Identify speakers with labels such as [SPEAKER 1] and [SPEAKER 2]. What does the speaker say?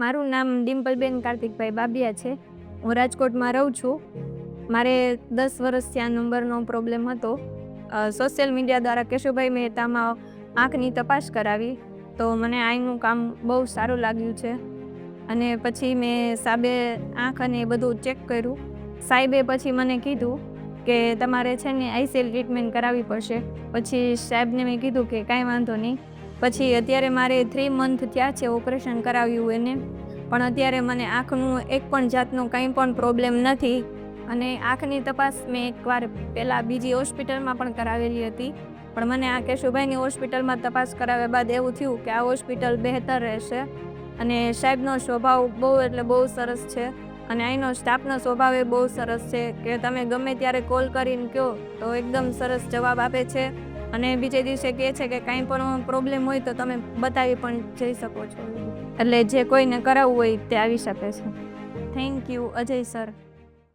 [SPEAKER 1] મારું નામ ડિમ્પલબેન કાર્તિકભાઈ બાબિયા છે. હું રાજકોટમાં રહું છું. મારે 10 વર્ષથી આ નંબરનો પ્રોબ્લેમ હતો. સોશિયલ મીડિયા દ્વારા કેશુભાઈ મહેતામાં આંખની તપાસ કરાવી, તો મને આઈનું કામ બહુ સારું લાગ્યું છે. અને પછી મેં સાહેબે આંખ અને એ બધું ચેક કર્યું. સાહેબે પછી મને કીધું કે તમારે છે ને આઈસેલ ટ્રીટમેન્ટ કરાવવી પડશે. પછી સાહેબને મેં કીધું કે કાંઈ વાંધો નહીં. પછી અત્યારે મારે 3 મંથ થયા છે ઓપરેશન કરાવ્યું એને, પણ અત્યારે મને આંખનું એક પણ જાતનો કંઈ પણ પ્રોબ્લેમ નથી. અને આંખની તપાસ મેં એકવાર પહેલાં બીજી હોસ્પિટલમાં પણ કરાવેલી હતી, પણ મને આ કેશુભાઈની હોસ્પિટલમાં તપાસ કરાવ્યા બાદ એવું થયું કે આ હોસ્પિટલ બહેતર રહેશે. અને સાહેબનો સ્વભાવ બહુ એટલે બહુ સરસ છે, અને અહીંનો સ્ટાફનો સ્વભાવ એ બહુ સરસ છે કે તમે ગમે ત્યારે કોલ કરીને કહો તો એકદમ સરસ જવાબ આપે છે. અને બીજે દિવસે કહે છે કે કાંઈ પણ પ્રોબ્લેમ હોય તો તમે બતાવી પણ જઈ શકો છો. એટલે જે કોઈને કરાવવું હોય તે આવી શકે છે. Thank you Ajay sir.